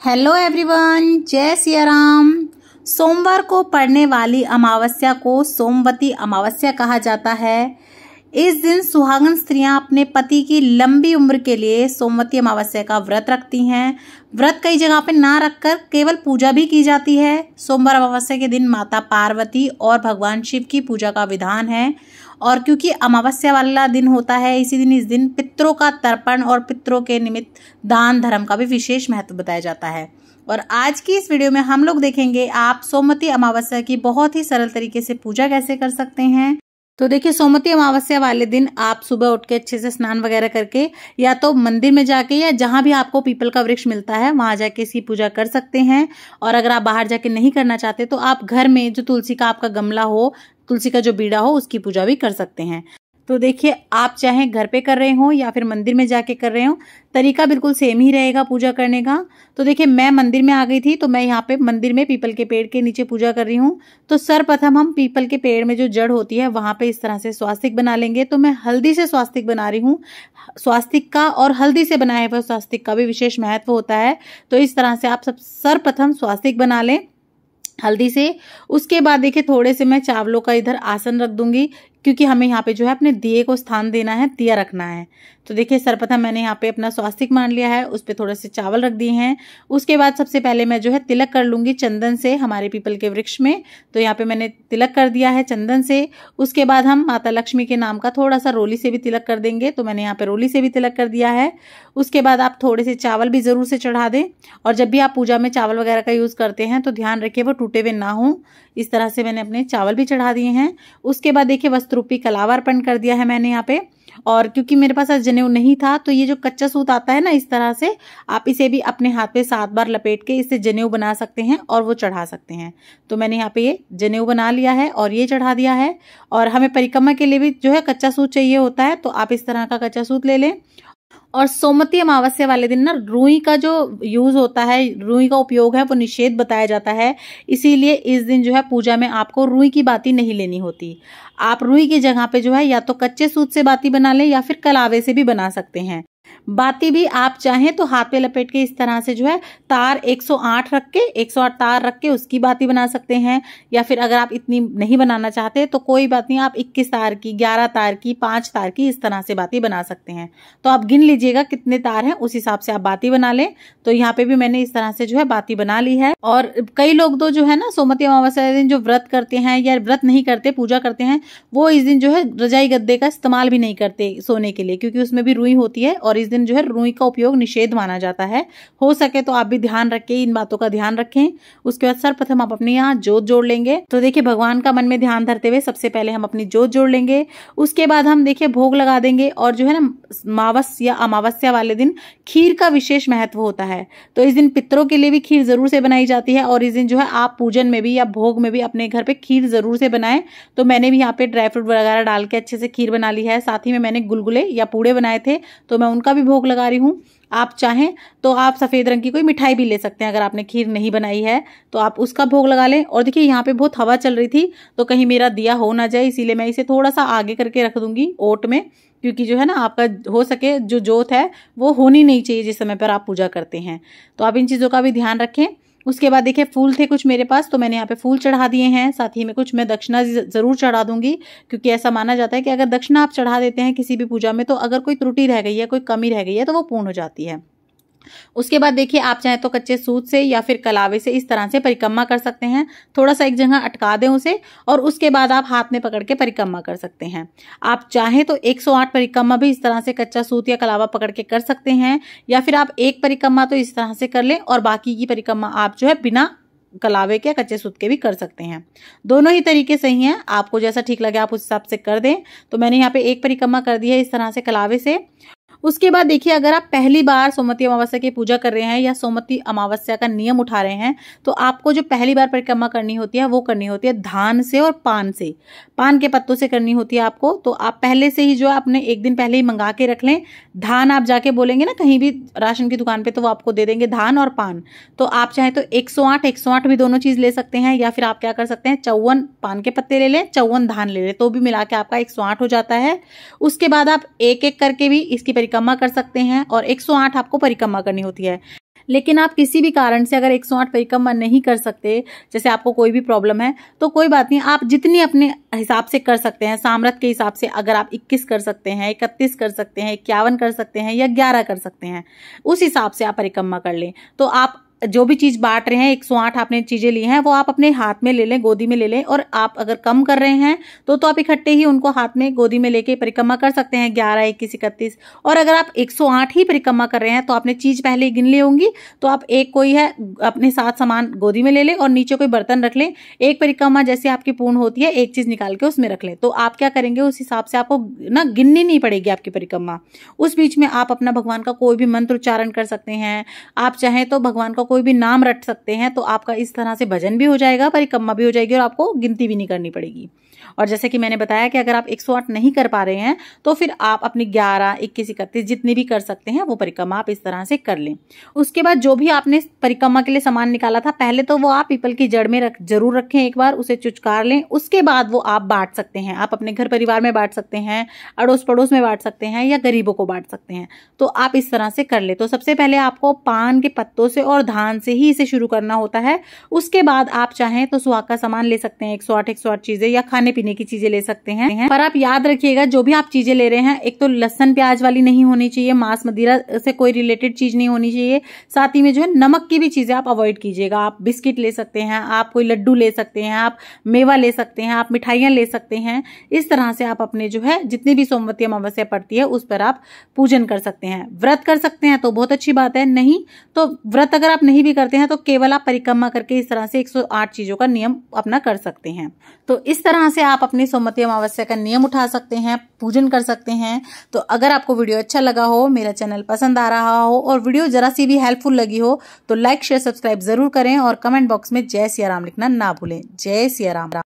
Hello everyone, जय सिया राम। सोमवार को पड़ने वाली अमावस्या को सोमवती अमावस्या कहा जाता है। इस दिन सुहागन स्त्रियां अपने पति की लंबी उम्र के लिए सोमवती अमावस्या का व्रत रखती हैं। व्रत कई जगह पे ना रखकर केवल पूजा भी की जाती है। सोमवार अमावस्या के दिन माता पार्वती और भगवान शिव की पूजा का विधान है। और क्योंकि अमावस्या वाला दिन होता है, इस दिन पितरों का तर्पण और पितरों के निमित्त दान धर्म का भी विशेष महत्व बताया जाता है। और आज की इस वीडियो में हम लोग देखेंगे आप सोमवती अमावस्या की बहुत ही सरल तरीके से पूजा कैसे कर सकते हैं। तो देखिए, सोमवती अमावस्या वाले दिन आप सुबह उठ के अच्छे से स्नान वगैरह करके या तो मंदिर में जाके या जहां भी आपको पीपल का वृक्ष मिलता है वहां जाके इसकी पूजा कर सकते हैं। और अगर आप बाहर जाके नहीं करना चाहते तो आप घर में जो तुलसी का आपका गमला हो, तुलसी का जो बीड़ा हो, उसकी पूजा भी कर सकते हैं। तो देखिए, आप चाहे घर पे कर रहे हो या फिर मंदिर में जाके कर रहे हो, तरीका बिल्कुल सेम ही रहेगा पूजा करने का। तो देखिए, मैं मंदिर में आ गई थी तो मैं यहाँ पे मंदिर में पीपल के पेड़ के नीचे पूजा कर रही हूँ। तो सर्वप्रथम हम पीपल के पेड़ में जो जड़ होती है वहां पे इस तरह से स्वास्तिक बना लेंगे। तो मैं हल्दी से स्वास्तिक बना रही हूँ। स्वास्तिक का और हल्दी से बनाए हुए स्वास्तिक का भी विशेष महत्व होता है। तो इस तरह से आप सब सर्वप्रथम स्वास्तिक बना लें हल्दी से। उसके बाद देखिए, थोड़े से मैं चावलों का इधर आसन रख दूंगी क्योंकि हमें यहाँ पे जो है अपने दिए को स्थान देना है, दिया रखना है। तो देखिए, सर्वप्रथम मैंने यहाँ पे अपना स्वास्तिक मान लिया है, उस पे थोड़े से चावल रख दिए हैं। उसके बाद सबसे पहले मैं जो है तिलक कर लूंगी चंदन से हमारे पीपल के वृक्ष में। तो यहाँ पे मैंने तिलक कर दिया है चंदन से। उसके बाद हम माता लक्ष्मी के नाम का थोड़ा सा रोली से भी तिलक कर देंगे। तो मैंने यहाँ पे रोली से भी तिलक कर दिया है। उसके बाद आप थोड़े से चावल भी जरूर से चढ़ा दें। और जब भी आप पूजा में चावल वगैरह का यूज करते हैं तो ध्यान रखिए वो टूटे हुए ना हो। इस तरह से मैंने अपने चावल भी चढ़ा दिए हैं। उसके बाद देखिए, वस्त्र रूपी कलावा अर्पण कर दिया है मैंने यहाँ पे। और क्योंकि मेरे पास आज जनेऊ नहीं था तो ये जो कच्चा सूत आता है ना, इस तरह से आप इसे भी अपने हाथ पे 7 बार लपेट के इससे जनेऊ बना सकते हैं और वो चढ़ा सकते हैं। तो मैंने यहाँ पे ये जनेऊ बना लिया है और ये चढ़ा दिया है। और हमें परिक्रमा के लिए भी जो है कच्चा सूत चाहिए होता है, तो आप इस तरह का कच्चा सूत ले लें। और सोमवती अमावस्या वाले दिन ना रुई का जो यूज होता है, रुई का उपयोग है, वो निषेध बताया जाता है। इसीलिए इस दिन जो है पूजा में आपको रुई की बाती नहीं लेनी होती। आप रुई की जगह पे जो है या तो कच्चे सूत से बाती बना लें या फिर कलावे से भी बना सकते हैं। बाती भी आप चाहें तो हाथ पे लपेट के इस तरह से जो है तार 108 रख के 108 तार रख के उसकी बाती बना सकते हैं। या फिर अगर आप इतनी नहीं बनाना चाहते तो कोई बात नहीं, आप 21 तार की, 11 तार की, 5 तार की, इस तरह से बाती बना सकते हैं। तो आप गिन लीजिएगा कितने तार हैं, उस हिसाब से आप बाती बना लें। तो यहाँ पे भी मैंने इस तरह से जो है बाती बना ली है। और कई लोग तो जो है ना सोमवती अमावस्या के दिन जो व्रत करते हैं या व्रत नहीं करते, पूजा करते हैं, वो इस दिन जो है रजाई गद्दे का इस्तेमाल भी नहीं करते सोने के लिए, क्योंकि उसमें भी रुई होती है और इस दिन जो है रुई का उपयोग निषेध माना जाता है। हो सके तो आप भी ध्यान रखें, इन बातों का ध्यान रखें। उसके बाद सर्वप्रथम आप अपने यहाँ जोत जोड़ लेंगे। तो देखिए, भगवान का मन में ध्यान धरते हुए सबसे पहले हम अपनी जोत जोड़ लेंगे। उसके बाद हम देखिए भोग लगा देंगे। और जो है ना मावस या अमावस्या वाले दिन खीर का विशेष महत्व होता है। तो इस दिन पितरों के लिए भी खीर जरूर से बनाई जाती है। और इस दिन जो है आप पूजन में भी या भोग में भी अपने घर पे खीर जरूर से बनाएं। तो मैंने भी यहाँ पे ड्राई फ्रूट वगैरह डाल के अच्छे से खीर बना ली है। साथ ही में मैंने गुलगुले या पूड़े बनाए थे तो मैं उनका भी भोग लगा रही हूँ। आप चाहें तो आप सफेद रंग की कोई मिठाई भी ले सकते हैं। अगर आपने खीर नहीं बनाई है तो आप उसका भोग लगा लें। और देखिए, यहाँ पे बहुत हवा चल रही थी तो कहीं मेरा दिया हो ना जाए, इसीलिए मैं इसे थोड़ा सा आगे करके रख दूंगी ओट में, क्योंकि जो है ना आपका हो सके जो जोत है वो होनी नहीं चाहिए जिस समय पर आप पूजा करते हैं। तो आप इन चीजों का भी ध्यान रखें। उसके बाद देखिए, फूल थे कुछ मेरे पास तो मैंने यहाँ पे फूल चढ़ा दिए हैं। साथ ही में कुछ मैं दक्षिणा जरूर चढ़ा दूंगी, क्योंकि ऐसा माना जाता है कि अगर दक्षिणा आप चढ़ा देते हैं किसी भी पूजा में तो अगर कोई त्रुटि रह गई है, कोई कमी रह गई है तो वो पूर्ण हो जाती है। उसके बाद देखिए, आप चाहे तो कच्चे सूत से या फिर कलावे से इस तरह से परिक्रमा कर सकते हैं। थोड़ा सा एक जगह अटका दें उसे और उसके बाद आप हाथ में पकड़ के परिक्रमा कर सकते हैं। आप चाहे तो 108 परिक्रमा भी इस तरह से कच्चा सूत या कलावा पकड़ के कर सकते हैं। या फिर आप एक परिक्रमा तो इस तरह से कर लें और बाकी की परिक्रमा आप जो है बिना कलावे के कच्चे सूत के भी कर सकते हैं। दोनों ही तरीके सही हैं, आपको जैसा ठीक लगे आप उस हिसाब से कर दें। तो मैंने यहाँ पे एक परिक्रमा कर दी है इस तरह से कलावे से। उसके बाद देखिए, अगर आप पहली बार सोमवती अमावस्या की पूजा कर रहे हैं या सोमवती अमावस्या का नियम उठा रहे हैं तो आपको जो पहली बार परिक्रमा करनी होती है वो करनी होती है धान से और पान से, पान के पत्तों से करनी होती है आपको। तो आप पहले से ही जो अपने एक दिन पहले ही मंगा के रख लें। धान आप जाके बोलेंगे ना कहीं भी राशन की दुकान पे तो वो आपको दे देंगे धान और पान। तो आप चाहे तो 108 भी दोनों चीज ले सकते हैं, या फिर आप क्या कर सकते हैं 54 पान के पत्ते ले लें, 54 धान ले लें, तो भी मिला के आपका 108 हो जाता है। उसके बाद आप एक एक करके भी इसकी परिक्रमा कर सकते हैं और 108 आपको परिक्रमा करनी होती है। लेकिन आप किसी भी कारण से अगर 108 परिक्रमा नहीं कर सकते, जैसे आपको कोई भी प्रॉब्लम है, तो कोई बात नहीं, आप जितनी अपने हिसाब से कर सकते हैं, सामर्थ्य के हिसाब से, अगर आप 21 कर सकते हैं, 31 कर सकते हैं, 51 कर सकते हैं या 11 कर सकते हैं, उस हिसाब से आप परिक्रमा कर लें। तो आप जो भी चीज बांट रहे हैं, 108 आपने चीजें ली हैं, वो आप अपने हाथ में ले लें, गोदी में ले लें। और आप अगर कम कर रहे हैं तो आप इकट्ठे ही उनको हाथ में गोदी में लेके परिक्रमा कर सकते हैं, 11, 21, 31। और अगर आप 108 ही परिक्रमा कर रहे हैं तो आपने चीज पहले ही गिन ली होंगी, तो आप एक कोई है अपने साथ सामान गोदी में ले लें और नीचे कोई बर्तन रख लें। एक परिक्रमा जैसे आपकी पूर्ण होती है, एक चीज निकाल के उसमें रख लें। तो आप क्या करेंगे, उस हिसाब से आपको ना गिननी नहीं पड़ेगी आपकी परिक्रमा। उस बीच में आप अपना भगवान का कोई भी मंत्र उच्चारण कर सकते हैं। आप चाहें तो भगवान का कोई भी नाम रट सकते हैं। तो आपका इस तरह से भजन भी हो जाएगा, परिक्रमा भी हो जाएगी और आपको गिनती भी नहीं करनी पड़ेगी। और जैसे कि मैंने बताया कि अगर आप 108 नहीं कर पा रहे हैं तो फिर आप अपनी 11, 21, 31 जितनी भी कर सकते हैं वो परिक्रमा आप इस तरह से कर लें। उसके बाद जो भी आपने परिक्रमा के लिए सामान निकाला था, पहले तो वो आप पीपल की जड़ में जरूर रखें, एक बार उसे चुचकार लें। उसके बाद वो आप बांट सकते हैं, आप अपने घर परिवार में बांट सकते हैं, अड़ोस पड़ोस में बांट सकते हैं या गरीबों को बांट सकते हैं। तो आप इस तरह से कर ले। तो सबसे पहले आपको पान के पत्तों से और धान से ही इसे शुरू करना होता है। उसके बाद आप चाहें तो सुहाग का सामान ले सकते हैं, 108 चीजें या खाने पीने की चीजें ले सकते हैं। पर आप याद रखिएगा, जो भी आप चीजें ले रहे हैं, एक तो लहसुन प्याज वाली नहीं होनी चाहिए, मांस मदिरा से कोई रिलेटेड चीज नहीं होनी चाहिए। साथ ही में जो है नमक की भी चीजें आप अवॉइड कीजिएगा। आप बिस्किट ले सकते हैं, आप कोई लड्डू ले सकते हैं, आप मेवा ले सकते हैं, आप मिठाइयां ले सकते हैं। इस तरह से आप अपने जो है जितनी भी सोमवती अमावस्या पड़ती है उस पर आप पूजन कर सकते हैं। व्रत कर सकते हैं तो बहुत अच्छी बात है, नहीं तो व्रत अगर आप नहीं भी करते हैं तो केवल आप परिक्रमा करके इस तरह से 108 चीजों का नियम अपना कर सकते हैं। तो इस तरह से आप अपनी सोमवती अमावस्या का नियम उठा सकते हैं, पूजन कर सकते हैं। तो अगर आपको वीडियो अच्छा लगा हो, मेरा चैनल पसंद आ रहा हो और वीडियो जरा सी भी हेल्पफुल लगी हो तो लाइक शेयर सब्सक्राइब जरूर करें और कमेंट बॉक्स में जय सिया राम लिखना ना भूलें। जय सिया राम।